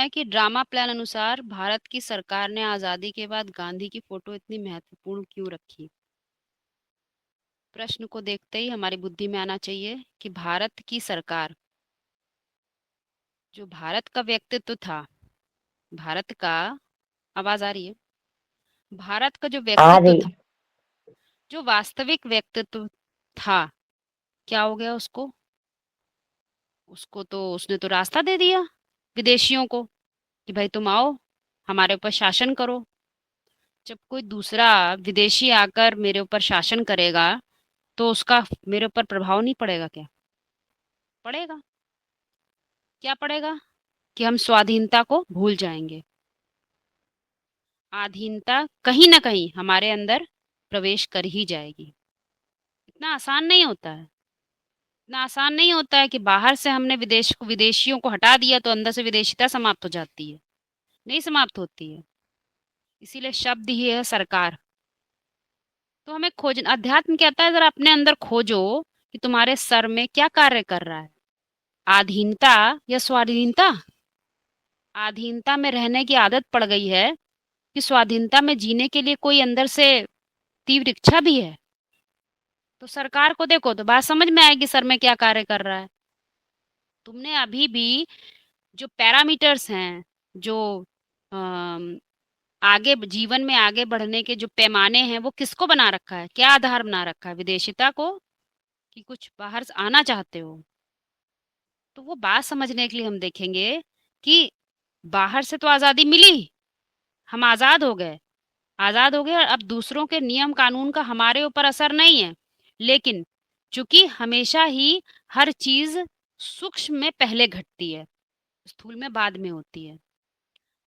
है कि drama plan अनुसार भारत की सरकार ने आजादी के बाद गांधी की फोटो इतनी महत्वपूर्ण क्यों रखी? प्रश्न को देखते ही हमारी बुद्धि में आना चाहिए कि भारत की सरकार, जो भारत का व्यक्तित्व था, भारत का, आवाज आ रही है? भारत का जो आ व्यक्तित्व था, रही। जो वास्तविक व्यक्तित्व था, क्या हो गया उसको? उसको तो उसने तो रास्ता दे दिया विदेशियों को कि भाई तुम आओ, हमारे ऊपर शासन करो। जब कोई दूसरा विदेशी आकर मेरे ऊपर शासन करेगा तो उसका मेरे ऊपर प्रभाव नहीं पड़ेगा क्या? पड़ेगा। क्या पड़ेगा? कि हम स्वाधीनता को भूल जाएंगे। आधीनता कहीं ना कहीं हमारे अंदर प्रवेश कर ही जाएगी। इतना आसान नहीं होता है। इतना आसान नहीं होता है कि बाहर से हमने विदेशियों को हटा दिया तो अंदर से विदेशिता समाप्त हो जाती है। नहीं समाप्त होती है। इसीलिए शब्द ही है सरकार। तो हमें खोज, अध्यात्म कहता है जरा अपने अंदर खोजो कि तुम्हारे सर में क्या कार्य कर रहा है। आधीनता या स्वाधीनता? आधीनता में रहने की आदत पड़ गई है कि स्वाधीनता में जीने के लिए कोई अंदर से तीव्र इच्छा भी है? तो सरकार को देखो तो बात समझ में आएगी सर में क्या कार्य कर रहा है। तुमने अभी भी जो पैरामीटर्स हैं, जो अम, आगे जीवन में आगे बढ़ने के जो पैमाने हैं, वो किसको बना रखा है? क्या आधार बना रखा है? विदेशिता को? कि कुछ बाहर से आना चाहते हो? तो वो बात समझने के लिए हम देखेंगे कि बाहर से तो आजादी मिली, हम आजाद हो गए। आजाद हो गए और अब दूसरों के नियम कानून का हमारे ऊपर असर नहीं है। लेकिन चूंकि हमेशा ही हर चीज सूक्ष्म में पहले घटती है, स्थूल में बाद में होती है।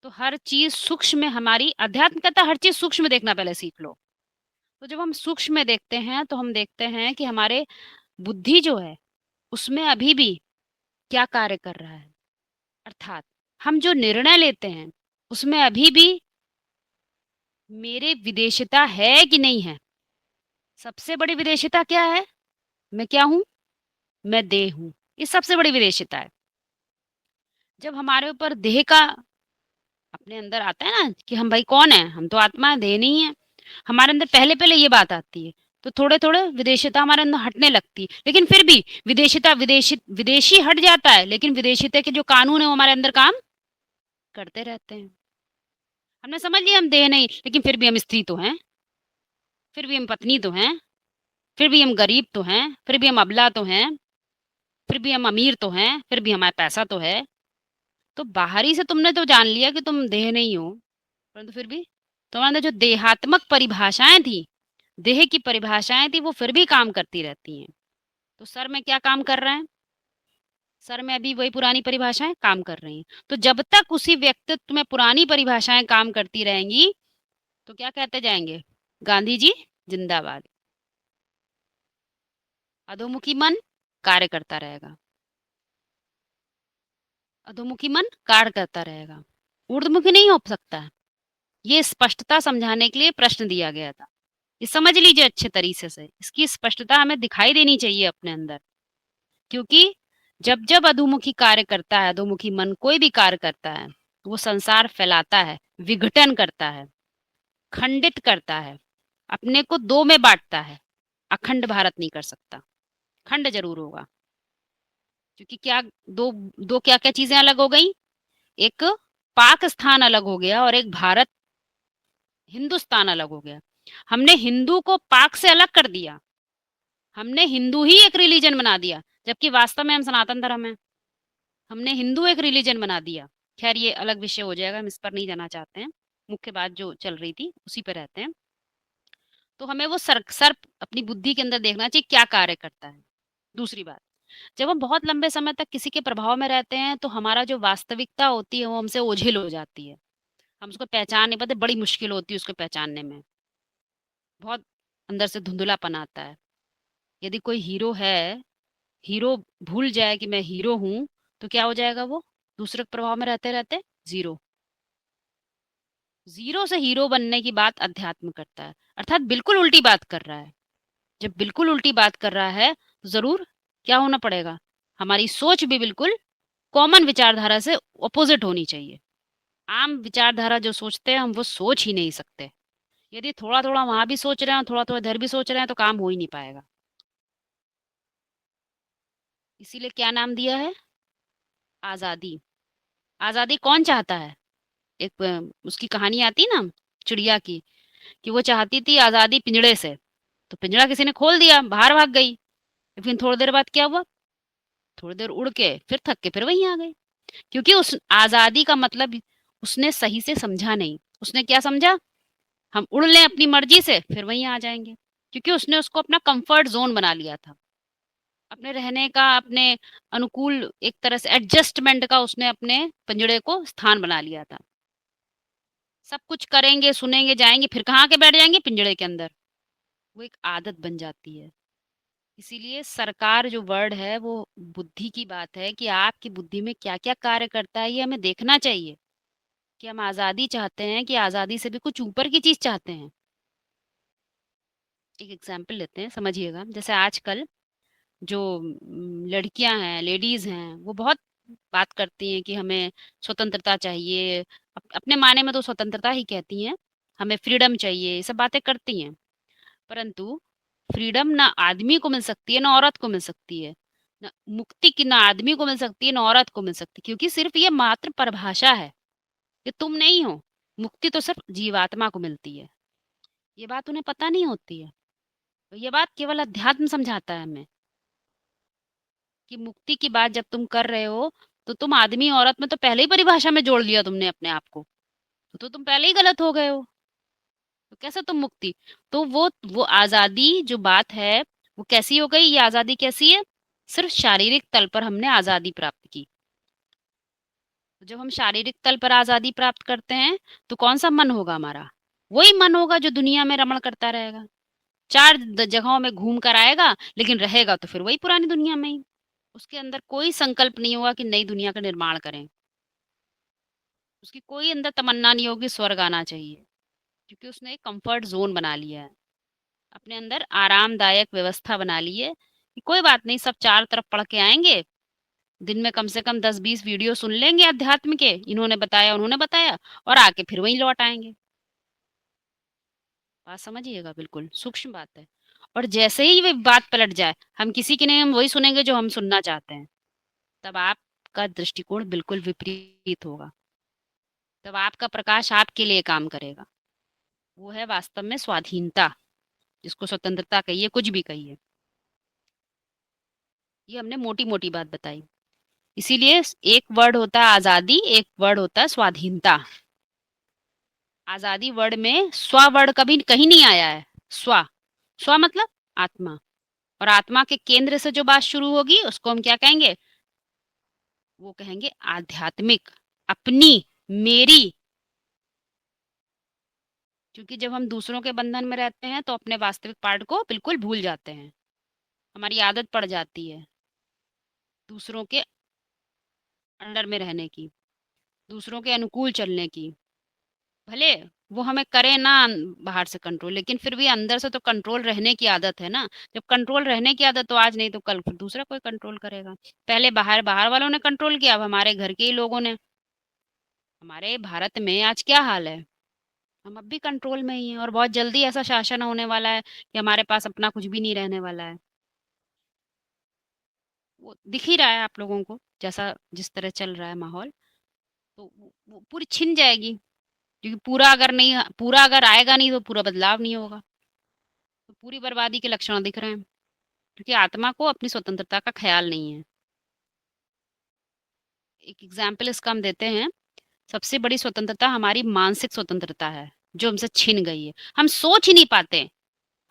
तो हर चीज सूक्ष्म में, हमारी अध्यात्म कहता है हर चीज सूक्ष्म देखना पहले सीख लो। तो जब हम सूक्ष्म में देखते हैं तो हम देखते हैं कि हमारे बुद्धि जो है उसमें अभी भी क्या कार्य कर रहा है। अर्थात हम जो निर्णय लेते हैं उसमें अभी भी मेरे विदेशिता है कि नहीं है। सबसे बड़ी विदेशिता क्या है? मैं क्या हूं? मैं देह हूं। ये सबसे बड़ी विदेशिता है। जब हमारे ऊपर देह का अपने अंदर आता है ना कि हम भाई कौन है, हम तो आत्मा है, देह नहीं है, हमारे अंदर पहले पहले ये बात आती है। तो थोड़े थोड़े विदेशिता हमारे अंदर हटने लगती है। लेकिन फिर भी विदेशिता, विदेशी हट जाता है, लेकिन विदेशिता के जो कानून है वो हमारे अंदर काम करते रहते हैं। हमने समझ लिया हम देह नहीं, लेकिन फिर भी हम स्त्री तो हैं, फिर भी हम पत्नी तो हैं, फिर भी हम गरीब तो हैं, फिर भी हम अबला तो हैं, फिर भी हम अमीर तो हैं, फिर भी हमारे पैसा तो है। तो बाहरी से तुमने तो जान लिया कि तुम देह नहीं हो, परंतु फिर भी तुम्हारे अंदर जो देहात्मक परिभाषाएं थी, देह की परिभाषाएं थी, वो फिर भी काम करती रहती हैं। तो सर में क्या काम कर रहे हैं? सर में अभी वही पुरानी परिभाषाएं काम कर रही हैं। तो जब तक उसी व्यक्तित्व में पुरानी परिभाषाएं काम करती रहेंगी तो क्या कहते जाएंगे? गांधी जी जिंदाबाद। अधोमुखी मन कार्य करता रहेगा। अधोमुखी मन कार्य करता रहेगा, ऊर्ध्वमुखी नहीं हो सकता है। ये स्पष्टता समझाने के लिए प्रश्न दिया गया था। ये समझ लीजिए अच्छे तरीके से, इसकी स्पष्टता हमें दिखाई देनी चाहिए अपने अंदर। क्योंकि जब जब अधोमुखी कार्य करता है, अधोमुखी मन कोई भी कार्य करता है, तो वो संसार फैलाता है, विघटन करता है, खंडित करता है, अपने को दो में बांटता है। अखंड भारत नहीं कर सकता, खंड जरूर होगा। क्योंकि क्या, दो दो क्या क्या चीजें अलग हो गई? एक पाकिस्तान अलग हो गया और एक भारत, हिंदुस्तान अलग हो गया। हमने हिंदू को पाक से अलग कर दिया। हमने हिंदू ही एक रिलीजन बना दिया, जबकि वास्तव में हम सनातन धर्म है। हमने हिंदू एक रिलीजन बना दिया। खैर ये अलग विषय हो जाएगा, हम इस पर नहीं जाना चाहते हैं। मुख्य बात जो चल रही थी उसी पर रहते हैं। तो हमें वो सर अपनी बुद्धि के अंदर देखना चाहिए क्या कार्य करता है। दूसरी बात, जब हम बहुत लंबे समय तक किसी के प्रभाव में रहते हैं तो हमारा जो वास्तविकता होती है वो हमसे ओझिल हो जाती है। हम उसको पहचान नहीं पाते, बड़ी मुश्किल होती है उसको पहचानने में। बहुत अंदर से धुंधलापन आता है। यदि कोई हीरो है, हीरो भूल जाए कि मैं हीरो हूं, तो क्या हो जाएगा? वो दूसरे के प्रभाव में रहते रहते जीरो। जीरो से हीरो बनने की बात अध्यात्म करता है, अर्थात बिल्कुल उल्टी बात कर रहा है। जब बिल्कुल उल्टी बात कर रहा है तो जरूर क्या होना पड़ेगा? हमारी सोच भी बिल्कुल कॉमन विचारधारा से अपोजिट होनी चाहिए। आम विचारधारा जो सोचते हैं हम वो सोच ही नहीं सकते। यदि थोड़ा थोड़ा वहां भी सोच रहे हैं, थोड़ा थोड़ा इधर भी सोच रहे हैं, तो काम हो ही नहीं पाएगा। इसीलिए क्या नाम दिया है? आजादी। आजादी कौन चाहता है? एक उसकी कहानी आती ना, चिड़िया की, कि वो चाहती थी आजादी पिंजड़े से। तो पिंजड़ा किसी ने खोल दिया, बाहर भाग गई। लेकिन थोड़ी देर बाद क्या हुआ? थोड़ी देर उड़ के फिर थक के फिर वहीं आ गई। क्योंकि उस आजादी का मतलब उसने सही से समझा नहीं। उसने क्या समझा? हम उड़ लें अपनी मर्जी से फिर वहीं आ जाएंगे। क्योंकि उसने उसको अपना कंफर्ट जोन बना लिया था। अपने रहने का, अपने अनुकूल एक तरह से एडजस्टमेंट का उसने अपने पिंजड़े को स्थान बना लिया था। सब कुछ करेंगे, सुनेंगे, जाएंगे, फिर कहाँ के बैठ जाएंगे? पिंजड़े के अंदर। वो एक आदत बन जाती है। इसीलिए सरकार जो वर्ड है वो बुद्धि की बात है, कि आपकी बुद्धि में क्या क्या कार्य करता है, ये हमें देखना चाहिए। कि हम आज़ादी चाहते हैं, कि आज़ादी से भी कुछ ऊपर की चीज चाहते हैं। एक एग्जाम्पल लेते हैं, समझिएगा। जैसे आजकल जो लड़कियां हैं, लेडीज हैं, वो बहुत बात करती हैं कि हमें स्वतंत्रता चाहिए। अपने माने में तो स्वतंत्रता ही कहती हैं। हमें फ्रीडम चाहिए, ये सब बातें करती हैं। परंतु फ्रीडम ना आदमी को मिल सकती है, ना औरत को मिल सकती है। ना मुक्ति की ना आदमी को मिल सकती है, ना औरत को मिल सकती, क्योंकि सिर्फ ये मात्र परिभाषा है। कि तुम नहीं हो। मुक्ति तो सिर्फ जीवात्मा को मिलती है। ये बात उन्हें पता नहीं होती है। तो ये बात केवल अध्यात्म समझाता है हमें। कि मुक्ति की बात जब तुम कर रहे हो, तो तुम आदमी औरत में तो पहले ही परिभाषा में जोड़ लिया तुमने अपने आप को। तो तुम पहले ही गलत हो गए हो। तो कैसे तुम मुक्ति? तो वो आजादी जो बात है, वो कैसी हो गई? ये आजादी कैसी है? सिर्फ शारीरिक तल पर हमने आजादी प्राप्त की। तो जब हम शारीरिक तल पर आजादी प्राप्त करते हैं, तो कौन सा मन होगा हमारा? वही मन होगा जो दुनिया में रमण करता रहेगा। चार जगहों में घूम कर आएगा, लेकिन रहेगा तो फिर वही पुरानी दुनिया में ही। उसके अंदर कोई संकल्प नहीं होगा कि नई दुनिया का निर्माण करें। उसकी कोई अंदर तमन्ना नहीं होगी स्वर्ग आना चाहिए। क्योंकि उसने एक कंफर्ट जोन बना लिया है। अपने अंदर आरामदायक व्यवस्था बना ली है कि कोई बात नहीं, सब चार तरफ पढ़ के आएंगे। दिन में कम से कम 10-20 वीडियो सुन लेंगे अध्यात्म के, इन्होंने बताया उन्होंने बताया, और आके फिर वहीं लौट आएंगे। बात समझिएगा, बिल्कुल सूक्ष्म बात है। और जैसे ही वे बात पलट जाए, हम किसी की नहीं, हम वही सुनेंगे जो हम सुनना चाहते हैं। तब आपका दृष्टिकोण बिल्कुल विपरीत होगा। तब आपका प्रकाश आपके लिए काम करेगा। वो है वास्तव में स्वाधीनता। जिसको स्वतंत्रता कहिए, कुछ भी कहिए। ये हमने मोटी मोटी बात बताई। इसीलिए एक वर्ड होता है आजादी, एक वर्ड होता है स्वाधीनता। आजादी वर्ड में स्व वर्ड कभी कहीं नहीं आया है। स्व, स्व मतलब आत्मा। और आत्मा के केंद्र से जो बात शुरू होगी उसको हम क्या कहेंगे? वो कहेंगे आध्यात्मिक, अपनी, मेरी। क्योंकि जब हम दूसरों के बंधन में रहते हैं, तो अपने वास्तविक पार्ट को बिल्कुल भूल जाते हैं। हमारी आदत पड़ जाती है दूसरों के अंडर में रहने की, दूसरों के अनुकूल चलने की। भले वो हमें करे ना बाहर से कंट्रोल, लेकिन फिर भी अंदर से तो कंट्रोल रहने की आदत है ना। जब कंट्रोल रहने की आदत, तो आज नहीं तो कल फिर दूसरा कोई कंट्रोल करेगा। पहले बाहर बाहर वालों ने कंट्रोल किया, अब हमारे घर के ही लोगों ने। हमारे भारत में आज क्या हाल है? हम अब भी कंट्रोल में ही हैं, और बहुत जल्दी ऐसा शासन होने वाला है कि हमारे पास अपना कुछ भी नहीं रहने वाला है। वो दिख ही रहा है आप लोगों को, जैसा जिस तरह चल रहा है माहौल। तो वो पूरी छिन जाएगी। क्योंकि पूरा अगर आएगा नहीं, तो पूरा बदलाव नहीं होगा। तो पूरी बर्बादी के लक्षण दिख रहे हैं। क्योंकि आत्मा को अपनी स्वतंत्रता का ख्याल नहीं है। एक एग्जाम्पल इसका हम देते हैं। सबसे बड़ी स्वतंत्रता हमारी मानसिक स्वतंत्रता है, जो हमसे छिन गई है। हम सोच ही नहीं पाते।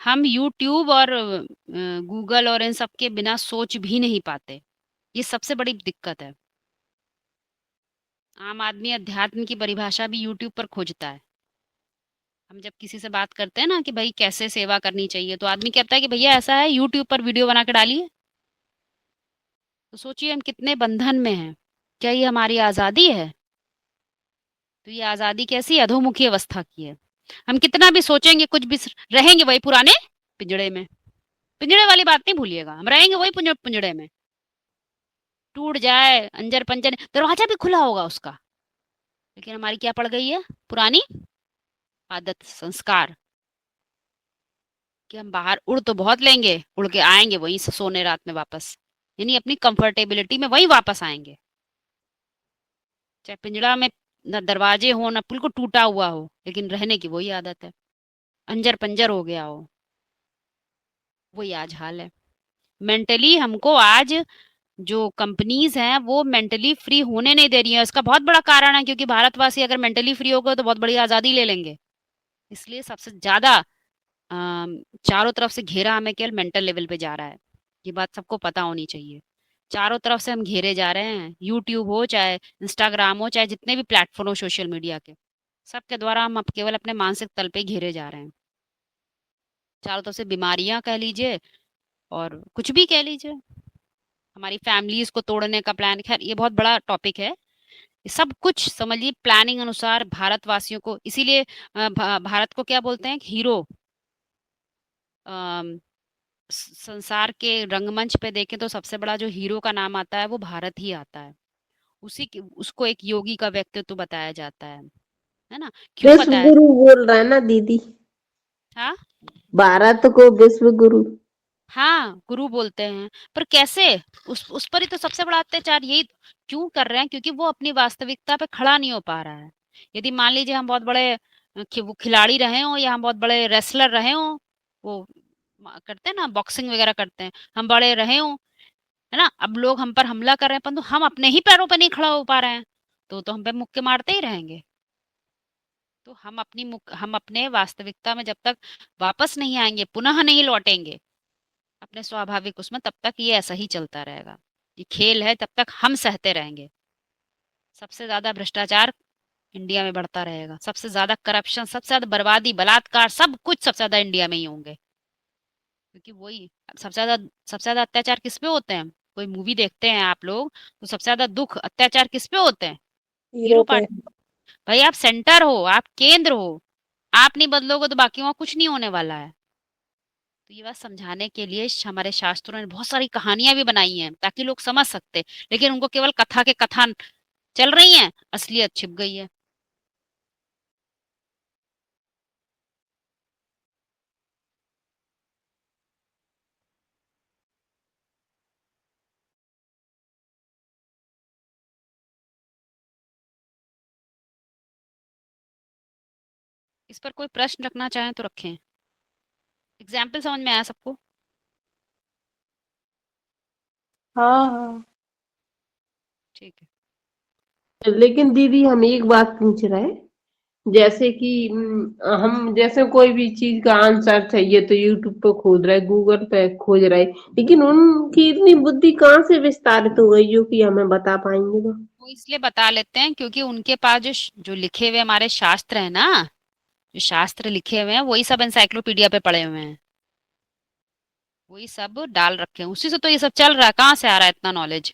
हम यूट्यूब और गूगल और इन सब के बिना सोच भी नहीं पाते। ये सबसे बड़ी दिक्कत है। आम आदमी अध्यात्म की परिभाषा भी यूट्यूब पर खोजता है। हम जब किसी से बात करते हैं ना कि भाई कैसे सेवा करनी चाहिए, तो आदमी कहता है कि भैया ऐसा है, यूट्यूब पर वीडियो बना के डालिए। तो सोचिए हम कितने बंधन में हैं। क्या ये हमारी आज़ादी है? तो ये आज़ादी कैसी अधोमुखी अवस्था की है। हम कितना भी सोचेंगे, कुछ भी रहेंगे वही पुराने पिंजड़े में। पिंजड़े वाली बात नहीं भूलिएगा, हम रहेंगे वही पिंजड़े में। टूट जाए, अंजर पंजर, दरवाजा भी खुला होगा उसका, लेकिन हमारी क्या पड़ गई है? पुरानी आदत, संस्कार, कि हम बाहर उड़ तो बहुत लेंगे, उड़ के आएंगे वहीं से सोने रात में वापस, यानी अपनी कंफर्टेबिलिटी में वहीं वापस आएंगे। चाहे पिंजड़ा में न दरवाजे हो न बिल्कुल टूटा हुआ हो, लेकिन रहने की वही आदत है। अंजर पंजर हो गया हो, वही आज हाल है। मेंटली हमको आज जो कंपनीज हैं वो मेंटली फ्री होने नहीं दे रही है। इसका बहुत बड़ा कारण है क्योंकि भारतवासी अगर मेंटली फ्री हो गए तो बहुत बड़ी आजादी ले लेंगे। इसलिए सबसे ज्यादा चारों तरफ से घेरा हमें केवल मेंटल लेवल पे जा रहा है। ये बात सबको पता होनी चाहिए। चारों तरफ से हम घेरे जा रहे हैं, यूट्यूब हो चाहे इंस्टाग्राम हो चाहे जितने भी प्लेटफॉर्म हो सोशल मीडिया के, सबके द्वारा हम अब केवल अपने मानसिक तल पे घेरे जा रहे हैं। चारों तरफ से बीमारियां कह लीजिए और कुछ भी कह लीजिए, हमारी फैमिलीज को तोड़ने का प्लान, खैर ये बहुत बड़ा टॉपिक है। ये सब कुछ समझिए प्लानिंग अनुसार भारतवासियों को, इसीलिए भारत को क्या बोलते हैं? हीरो। संसार के रंगमंच पे देखें तो सबसे बड़ा जो हीरो का नाम आता है वो भारत ही आता है। उसको एक योगी का व्यक्तित्व बताया जाता है ना? क्यों विश्व बताया? गुरु बोल रहा है ना दीदी, हाँ, भारत को विश्व गुरु। हाँ, गुरु बोलते हैं। पर कैसे? उस पर ही तो सबसे बड़ा अत्याचार यही क्यों कर रहे हैं? क्योंकि वो अपनी वास्तविकता पे खड़ा नहीं हो पा रहा है। यदि मान लीजिए हम बहुत बड़े वो खिलाड़ी रहे हो या हम बहुत बड़े रेसलर रहे हो, वो करते हैं ना बॉक्सिंग वगैरह करते हैं, हम बड़े रहे हो, है ना? अब लोग हम पर हमला कर रहे हैं परंतु हम अपने ही पैरों पर नहीं खड़ा हो पा रहे हैं, तो हम पे मुक्के मारते ही रहेंगे। तो हम अपने वास्तविकता में जब तक वापस नहीं आएंगे, पुनः नहीं लौटेंगे अपने स्वाभाविक उसमें, तब तक ये ऐसा ही चलता रहेगा। ये खेल है, तब तक हम सहते रहेंगे। सबसे ज्यादा भ्रष्टाचार इंडिया में बढ़ता रहेगा, सबसे ज्यादा करप्शन, सबसे ज्यादा बर्बादी, बलात्कार, सब कुछ सबसे ज्यादा इंडिया में ही होंगे। क्योंकि वही सबसे ज्यादा अत्याचार किस पे होते हैं? कोई मूवी देखते हैं आप लोग तो सबसे ज्यादा दुख अत्याचार किस पे होते हैं? हीरो हीरो पे। पार्टी। भाई आप सेंटर हो, आप केंद्र हो, आप नहीं बदलोगे तो बाकी वहां कुछ नहीं होने वाला है। तो ये बात समझाने के लिए हमारे शास्त्रों ने बहुत सारी कहानियां भी बनाई हैं ताकि लोग समझ सकते, लेकिन उनको केवल कथा के कथा चल रही हैं, असलियत छिप गई है। इस पर कोई प्रश्न रखना चाहें तो रखें। एग्जाम्पल समझ में आया सबको? हाँ हाँ। ठीक है। लेकिन दीदी हम एक बात पूछ रहे हैं, जैसे कि हम जैसे कोई भी चीज का आंसर चाहिए तो यूट्यूब पे खोज रहे, गूगल पे खोज रहे, लेकिन उनकी इतनी बुद्धि कहाँ से विस्तारित हो गई जो कि हमें बता पाएंगे तो। वो इसलिए बता लेते हैं क्योंकि उनके पास जो लिखे हुए हमारे शास्त्र है ना, जो शास्त्र लिखे हुए हैं वही सब एनसाइक्लोपीडिया पे पड़े हुए हैं, वही सब डाल रखे हैं, उसी से तो ये सब चल रहा है। कहाँ से आ रहा है इतना नॉलेज?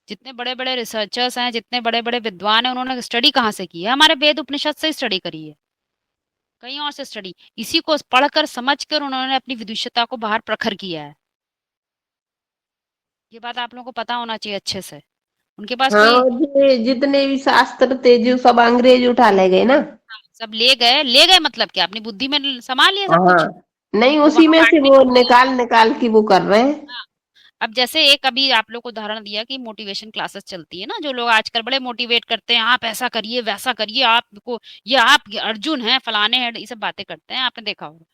जितने बड़े बड़े रिसर्चर्स हैं, जितने बड़े बड़े विद्वान हैं, उन्होंने स्टडी कहाँ से की है? हमारे वेद उपनिषद से स्टडी करी है, कहीं और से स्टडी, इसी को पढ़कर समझ कर उन्होंने अपनी विदुषता को बाहर प्रखर किया है। ये बात आप लोगों को पता होना चाहिए अच्छे से। उनके पास हाँ, कोई, और जितने भी शास्त्र थे जो सब अंग्रेज उठा ले गए ना। सब ले गए मतलब क्या? अपनी बुद्धि में समा लिया सब हाँ, कुछ? नहीं वो उसी वहां में से बांटने वो के लिए। निकाल निकाल के वो कर रहे हैं। हाँ, अब जैसे एक अभी आप लोग को उदाहरण दिया कि मोटिवेशन क्लासेस चलती है ना, जो लोग आजकल बड़े मोटिवेट करते हैं, आप ऐसा करिए वैसा करिए, आपको ये आप अर्जुन हैं फलाने हैं, ये सब बातें करते हैं, आपने देखा होगा।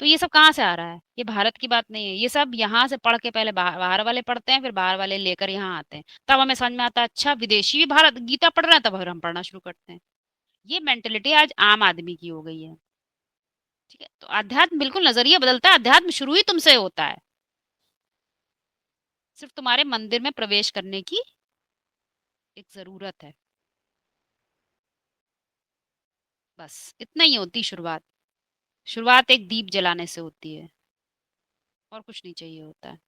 तो ये सब कहाँ से आ रहा है? ये भारत की बात नहीं है, ये सब यहाँ से पढ़ के पहले बाहर बाहर वाले पढ़ते हैं, फिर बाहर वाले लेकर यहाँ आते हैं, तब हमें समझ में आता है अच्छा विदेशी भी भारत गीता पढ़ रहे हैं, तब फिर हम पढ़ना शुरू करते हैं। ये मेंटेलिटी आज आम आदमी की हो गई है। ठीक है, तो अध्यात्म बिल्कुल नजरिया बदलता है, अध्यात्म शुरू ही तुमसे होता है, सिर्फ तुम्हारे मंदिर में प्रवेश करने की एक जरूरत है। बस इतना ही होती शुरुआत। शुरुआत एक दीप जलाने से होती है, और कुछ नहीं चाहिए होता है।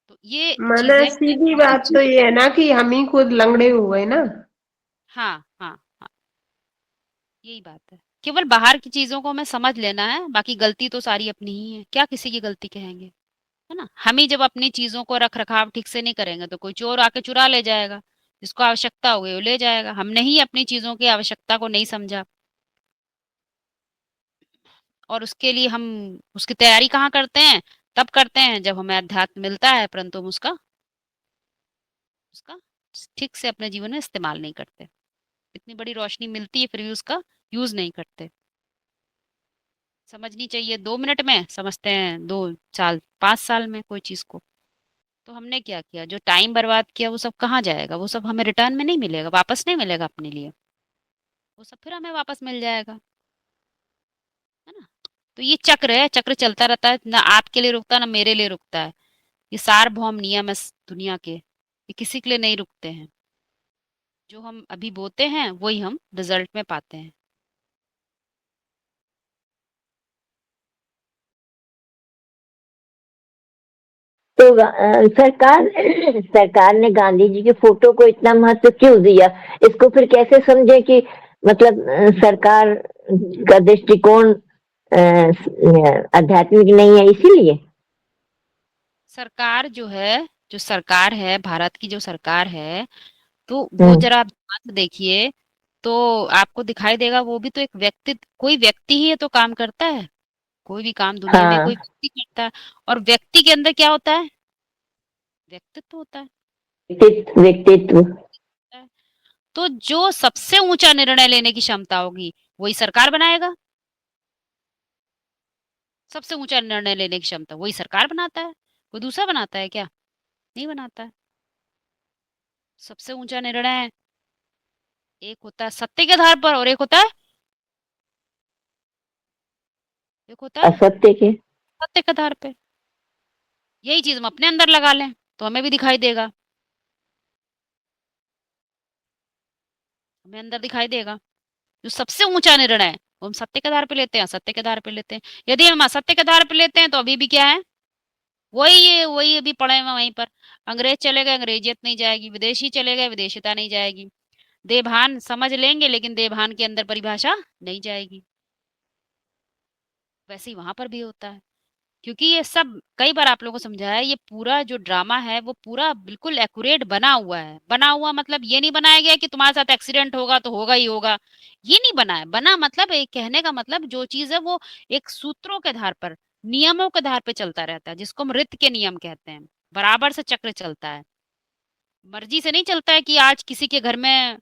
तो ये मैंने चीजें, सीधी बात तो ये है ना कि हम ही खुद लंगड़े हो गए ना। हाँ हाँ हाँ, यही बात है। केवल बाहर की चीजों को हमें समझ लेना है, बाकी गलती तो सारी अपनी ही है, क्या किसी की गलती कहेंगे? है ना? हम ही जब अपनी चीजों को रख रखाव ठीक से नहीं करेंगे तो कोई चोर आके चुरा ले जाएगा। जिसको आवश्यकता होगी वो ले जाएगा। हमने ही अपनी चीज़ों की आवश्यकता को नहीं समझा, और उसके लिए हम उसकी तैयारी कहाँ करते हैं? तब करते हैं जब हमें अध्यात्म मिलता है, परंतु हम उसका उसका ठीक से अपने जीवन में इस्तेमाल नहीं करते। इतनी बड़ी रोशनी मिलती है फिर भी उसका यूज़ नहीं करते। समझनी चाहिए 2 मिनट में, समझते हैं 2 साल, 5 साल में कोई चीज़ को। तो हमने क्या किया? जो टाइम बर्बाद किया वो सब कहाँ जाएगा? वो सब हमें रिटर्न में नहीं मिलेगा, वापस नहीं मिलेगा अपने लिए। वो सब फिर हमें वापस मिल जाएगा, है ना? तो ये चक्र है, चक्र चलता रहता है, ना आपके लिए रुकता ना मेरे लिए रुकता है। ये सार्वभौम नियम है इस दुनिया के, ये किसी के लिए नहीं रुकते हैं। जो हम अभी बोते हैं वही हम रिजल्ट में पाते हैं। तो सरकार सरकार ने गांधी जी के फोटो को इतना महत्व क्यों दिया? इसको फिर कैसे समझे कि मतलब सरकार का दृष्टिकोण आध्यात्मिक नहीं है इसीलिए? सरकार जो है, जो सरकार है, भारत की जो सरकार है, तो वो हम्म। जरा आप ध्यान से देखिए, तो आपको दिखाई देगा वो भी तो एक व्यक्ति, कोई व्यक्ति ही है तो काम करता है। कोई भी काम दुनिया में कोई हाँ। व्यक्ति करता है, और व्यक्ति के अंदर क्या होता है? व्यक्तित्व होता है। व्यक्तित्व व्यक्तित्व। तो जो सबसे ऊंचा निर्णय लेने की क्षमता होगी वही सरकार बनाएगा। सबसे ऊंचा निर्णय लेने की क्षमता वही सरकार बनाता है, कोई दूसरा बनाता है क्या? नहीं बनाता है। सबसे ऊंचा निर्णय एक होता है सत्य के आधार पर, और एक होता है असत्य के। सत्य के आधार पे। यही चीज हम अपने अंदर लगा लें तो हमें भी दिखाई देगा, हमें अंदर दिखाई देगा। जो सबसे ऊंचा निर्णय है वो हम सत्य के आधार पे लेते हैं, असत्य के आधार पे लेते हैं। यदि हम असत्य के आधार पे लेते हैं तो अभी भी क्या है? वही अभी पड़े हैं वहीं पर। अंग्रेज चले गए, अंग्रेजियत नहीं जाएगी। विदेशी चले गए, विदेशिता नहीं जाएगी। देभान समझ लेंगे लेकिन देभान के अंदर परिभाषा नहीं जाएगी। वैसे ही वहां पर भी होता है। क्योंकि ये सब कई बार आप लोगों को समझाया है, ये पूरा जो ड्रामा है वो पूरा बिल्कुल एक्यूरेट बना हुआ है। बना हुआ मतलब ये नहीं बनाया गया कि तुम्हारे साथ एक्सीडेंट होगा तो होगा ही होगा। ये नहीं बना है। बना मतलब एक कहने का मतलब जो चीज है वो एक सूत्रों के आधार पर, नियमों के आधार पर चलता रहता है, जिसको हम ऋत के नियम कहते हैं। बराबर से चक्र चलता है। मर्जी से नहीं चलता है कि आज किसी के घर में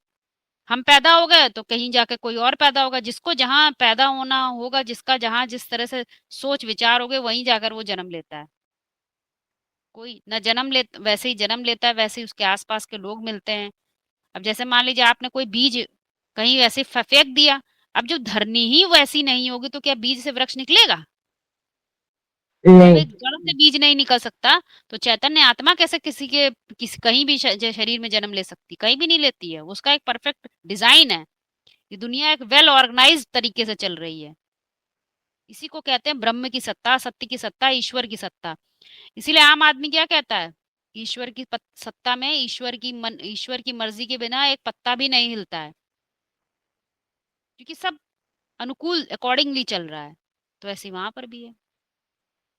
हम पैदा हो गए तो कहीं जाके कोई और पैदा होगा। जिसको जहां पैदा होना होगा, जिसका जहां जिस तरह से सोच विचार हो गए, वहीं जाकर वो जन्म लेता है। कोई ना जन्म ले, वैसे ही जन्म लेता है, वैसे ही उसके आसपास के लोग मिलते हैं। अब जैसे मान लीजिए आपने कोई बीज कहीं वैसे फेंक दिया, अब जो धरनी ही वैसी नहीं होगी तो क्या बीज से वृक्ष निकलेगा? जब नहीं। एक जड़ से बीज नहीं निकल सकता तो चैतन्य आत्मा कैसे किसी कहीं भी शरीर में जन्म ले सकती? कहीं भी नहीं लेती है। उसका एक परफेक्ट डिजाइन है। ये दुनिया एक वेल ऑर्गेनाइज्ड तरीके से चल रही है। इसी को कहते हैं ब्रह्म की सत्ता, सत्य की सत्ता, ईश्वर की सत्ता। इसीलिए आम आदमी क्या कहता है? ईश्वर की सत्ता में ईश्वर की मर्जी के बिना एक पत्ता भी नहीं हिलता है, क्योंकि सब अनुकूल अकॉर्डिंगली चल रहा है। तो ऐसे वहां पर भी है।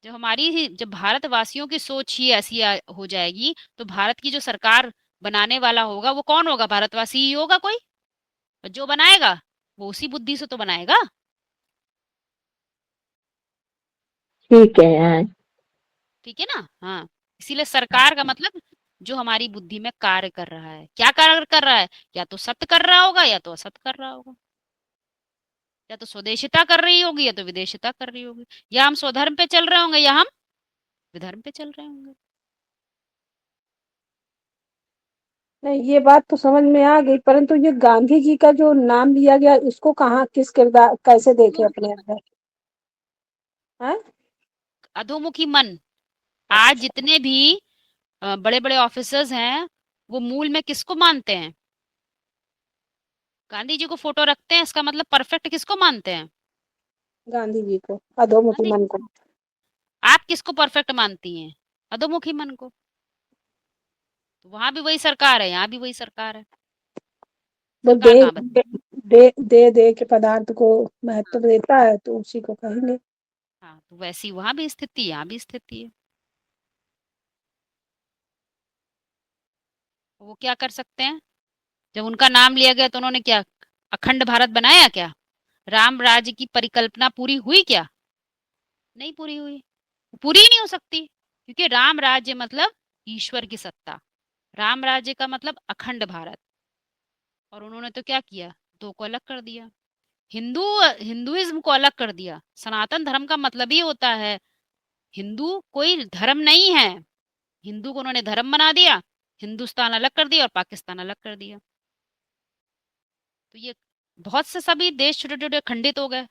जब भारतवासियों की सोच ही ऐसी हो जाएगी तो भारत की जो सरकार बनाने वाला होगा वो कौन होगा? भारतवासी ही होगा कोई। और जो बनाएगा वो उसी बुद्धि से तो बनाएगा। ठीक है। हाँ। ठीक है ना? हाँ। इसीलिए सरकार का मतलब जो हमारी बुद्धि में कार्य कर रहा है। क्या कार्य कर रहा है? या तो सत्य कर रहा होगा या तो असत कर रहा होगा। या तो स्वदेशिता कर रही होगी या तो विदेशिता कर रही होगी। या हम स्वधर्म पे चल रहे होंगे या हम विधर्म पे चल रहे होंगे। नहीं, ये बात तो समझ में आ गई, परंतु ये गांधी जी का जो नाम लिया गया, इसको कहाँ किस किरदार कैसे देखे अपने अंदर? हाँ। अधोमुखी मन। आज अच्छा। जितने भी बड़े बड़े ऑफिसर्स हैं वो मूल में किसको मानते हैं? गांधी जी को फोटो रखते हैं, इसका मतलब परफेक्ट किसको मानते हैं? गांधी जी को, अधोमुखी गांधी जी मन को। को। आप किसको परफेक्ट मानती हैं? अधोमुखी मन को। तो वहां भी वही सरकार है, यहाँ भी वही सरकार है। वो सरकार कहाँ बच? दे के पदार्थ को महत्व देता है तो उसी को कहेंगे। हाँ, तो वैसी वहां भी स्थिति, यहाँ भी स्थिति है। वो क्या कर सकते हैं? जब उनका नाम लिया गया तो उन्होंने क्या अखंड भारत बनाया क्या? राम राज्य की परिकल्पना पूरी हुई क्या? नहीं पूरी हुई। पूरी ही नहीं हो सकती, क्योंकि राम राज्य मतलब ईश्वर की सत्ता, राम राज्य का मतलब अखंड भारत। और उन्होंने तो क्या किया, दो को अलग कर दिया। हिंदू हिंदुइज्म को अलग कर दिया। सनातन धर्म का मतलब ही होता है, हिंदू कोई धर्म नहीं है। हिंदू को उन्होंने धर्म बना दिया, हिंदुस्तान अलग कर दिया और पाकिस्तान अलग कर दिया। तो ये बहुत से सभी देश छोटे छोटे खंडित हो गए।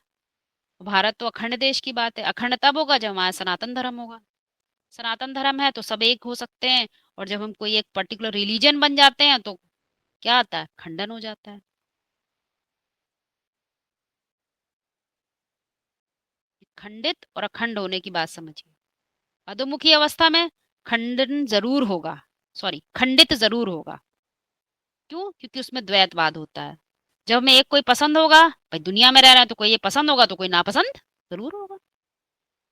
भारत तो अखंड देश की बात है, अखंड तब होगा जब हमारा सनातन धर्म होगा। सनातन धर्म है तो सब एक हो सकते हैं, और जब हम कोई एक पर्टिकुलर रिलीजन बन जाते हैं तो क्या आता है, खंडन हो जाता है। खंडित और अखंड होने की बात समझिए। अधोमुखी अवस्था में खंडन जरूर होगा, सॉरी खंडित जरूर होगा। क्यों? क्योंकि उसमें द्वैतवाद होता है। जब हमें एक कोई पसंद होगा, भाई दुनिया में रह रहे हैं तो कोई ये पसंद होगा तो कोई नापसंद जरूर होगा।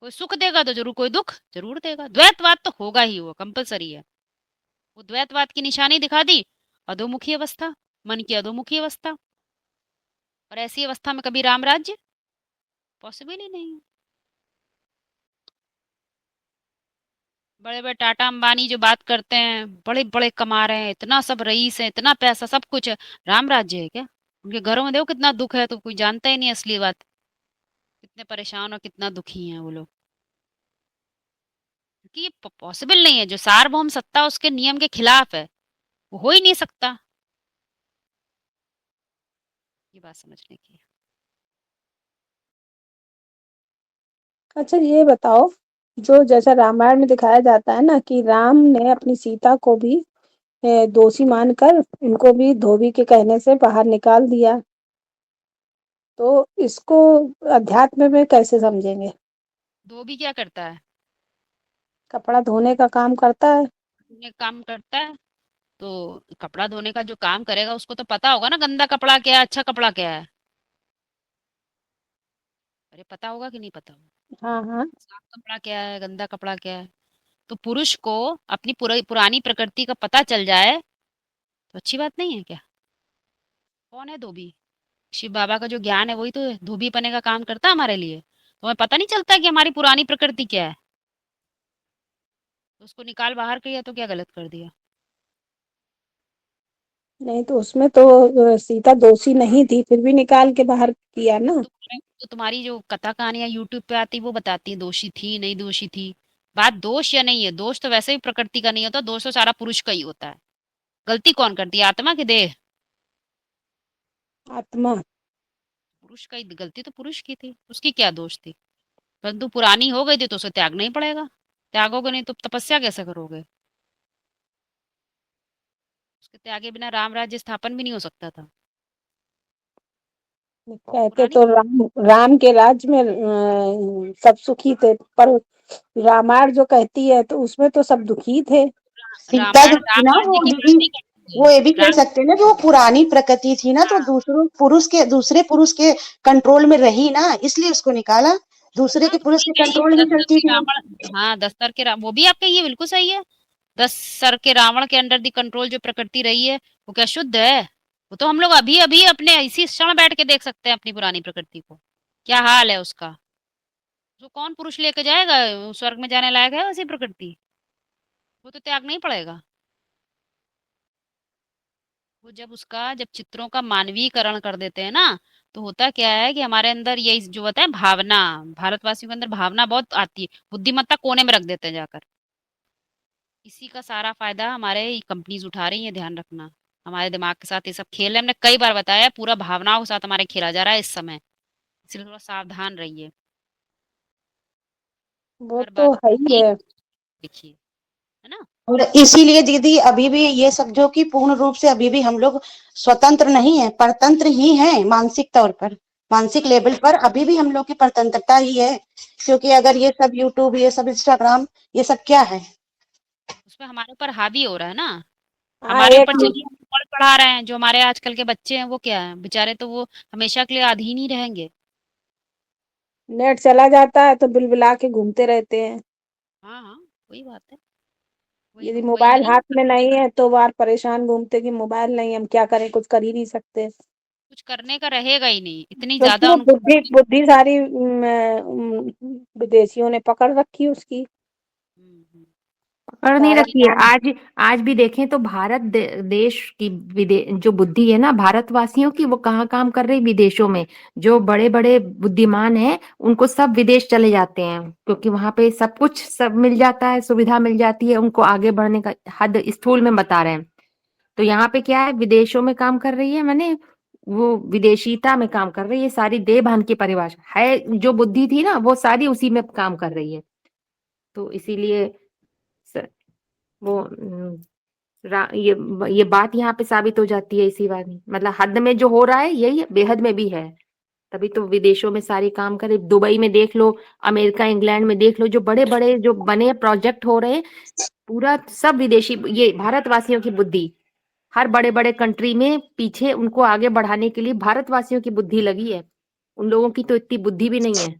कोई सुख देगा तो जरूर कोई दुख जरूर देगा। द्वैतवाद तो होगा ही, वो कंपलसरी है। वो द्वैतवाद की निशानी दिखा दी, अधोमुखी अवस्था, मन की अधोमुखी अवस्था। और ऐसी अवस्था में कभी राम राज्य पॉसिबल ही नहीं है। बड़े बड़े टाटा अंबानी जो बात करते हैं, बड़े बड़े कमा रहे हैं, इतना सब रईस है, इतना पैसा सब कुछ है, राम राज्य है क्या? उनके घरों में देखो कितना दुख है, तो कोई जानता ही नहीं असली बात। कितने परेशान और कितना दुखी हैं वो लोग। क्योंकि ये पॉसिबल नहीं है, जो सार्वभौम सत्ता उसके नियम के खिलाफ है, वो हो ही नहीं सकता। ये बात समझने की है। अच्छा ये बताओ, जो जैसा रामायण में दिखाया जाता है ना कि राम ने अपनी सीता को भी दोषी मानकर उनको भी धोबी के कहने से बाहर निकाल दिया, तो इसको अध्यात्म में कैसे समझेंगे? धोबी क्या करता है? कपड़ा धोने का काम करता है। ये काम करता है तो कपड़ा धोने का जो काम करेगा उसको तो पता होगा ना, गंदा कपड़ा क्या है, अच्छा कपड़ा क्या है। अरे पता होगा कि नहीं पता होगा? हाँ हाँ। साफ कपड़ा क्या है, गंदा कपड़ा क्या है। तो पुरुष को अपनी पुरानी प्रकृति का पता चल जाए तो अच्छी बात नहीं है क्या? कौन है धोबी? शिव बाबा का जो ज्ञान है वही तो धोबी पने का काम करता है हमारे लिए। तो हमें पता नहीं चलता कि हमारी पुरानी प्रकृति क्या है। तो उसको निकाल बाहर किया तो क्या गलत कर दिया? नहीं तो उसमें तो सीता दोषी नहीं थी, फिर भी निकाल के बाहर किया ना। तो तुम्हारी जो कथा कहानियां यूट्यूब पे आती वो बताती है दोषी थी नहीं दोषी थी। बात दोष या नहीं है, दोष तो वैसे भी प्रकृति का नहीं होता, दोष तो सारा पुरुष का ही होता है। गलती कौन करती है, आत्मा की देह? आत्मा। पुरुष का ही गलती, तो पुरुष की थी, उसकी क्या दोष थी? परंतु पुरानी हो गई थी तो उसे त्यागना ही पड़ेगा। त्यागोगे नहीं तो तपस्या कैसे करोगे? उसके त्यागे बिना राम राज्य स्थापन भी नहीं हो सकता था। कहते पुरानी तो राम के राज्य में सब सुखी थे, पर रामायण जो कहती है तो उसमें तो सब दुखी थे। सीता जो रामायण थी राम ना राज्य वो की बात दीदी, नहीं करती है। वो ये भी कह राम, सकते हैं ना कि वो पुरानी प्रकृति थी ना, तो हाँ, दूसरे पुरुष के कंट्रोल में रही ना, इसलिए उसको निकाला। दूसरे हाँ के तो पुरुष ठीक के है, ये कंट्रोल नहीं दस सर चलती के थी। रावण, हाँ 10 सर के वो भी आपका ये बिल्कुल सही है। 10 सर के रावण के अंडर दी कंट्रोल जो प्रकृति रही है वो क्या शुद्ध है? वो तो हम लोग अभी अभी अपने इसी क्षण बैठ के देख सकते हैं अपनी पुरानी प्रकृति को, क्या हाल है उसका। तो कौन पुरुष लेके जाएगा? वो स्वर्ग में जाने लायक है वैसी प्रकृति? वो तो त्याग नहीं पड़ेगा। वो जब चित्रों का मानवीकरण कर देते हैं ना, तो होता क्या है कि हमारे अंदर ये जो होता है भावना, भारतवासियों के अंदर भावना बहुत आती है, बुद्धिमत्ता कोने में रख देते हैं जाकर। इसी का सारा फायदा हमारे कंपनीज उठा रही है, ध्यान रखना। हमारे दिमाग के साथ ये सब खेल है, हमने कई बार बताया है, पूरा भावनाओं के साथ हमारे खेला जा रहा है इस समय। इसलिए थोड़ा सावधान रहिए। वो हर तो बात है को ही ठीक है। देखिए, है ना? और इसीलिए दीदी अभी भी ये समझो कि पूर्ण रूप से अभी भी हम लोग स्वतंत्र नहीं है, परतंत्र ही हैं मानसिक तौर पर। मानसिक लेवल पर अभी भी हम लोग की परतंत्रता ही है। क्योंकि अगर ये सब यूट्यूब, ये सब इंस्टाग्राम, ये सब क्या है? उसमें हमारे ऊपर हावी हो रहा है ना। हाँ हमारे एक ऊपर चलिए हम पढ़ा रहे हैं, जो हमारे आजकल के बच्चे हैं वो क्या है बेचारे, तो वो हमेशा के लिए अधीन ही रहेंगे। नेट चला जाता है तो बिलबिला के घूमते रहते हैं। हाँ हाँ, वही बात है। वही यदि वही मोबाइल नहीं, हाथ में नहीं है तो बार परेशान घूमते कि मोबाइल नहीं, हम क्या करें, कुछ कर ही नहीं सकते। कुछ करने का रहेगा ही नहीं, इतनी क्योंकि ज्यादा वो उनको बुद्धि बुद्धि सारी विदेशियों ने पकड़ रखी उसकी। हम्म। पकड़ नहीं सारा रखी है। काम। आज भी देखें तो देश की जो बुद्धि है ना भारतवासियों की, वो कहाँ काम कर रही, विदेशों में। जो बड़े बड़े बुद्धिमान हैं उनको सब विदेश चले जाते हैं, क्योंकि वहां पे सब कुछ सब मिल जाता है, सुविधा मिल जाती है, उनको आगे बढ़ने का हद स्थूल में बता रहे हैं। तो यहाँ पे क्या है, विदेशों में काम कर रही है, मैंने वो विदेशीता में काम कर रही है, सारी देह भान की परिभाषा है, जो बुद्धि थी ना वो सारी उसी में काम कर रही है। तो इसीलिए वो ये बात यहाँ पे साबित हो जाती है इसी बात में, मतलब हद में जो हो रहा है यही है, बेहद में भी है। तभी तो विदेशों में सारी काम करे, दुबई में देख लो, अमेरिका इंग्लैंड में देख लो, जो बड़े बड़े जो बने प्रोजेक्ट हो रहे हैं, पूरा सब विदेशी, ये भारतवासियों की बुद्धि। हर बड़े बड़े कंट्री में पीछे उनको आगे बढ़ाने के लिए भारतवासियों की बुद्धि लगी है। उन लोगों की तो इतनी बुद्धि भी नहीं है।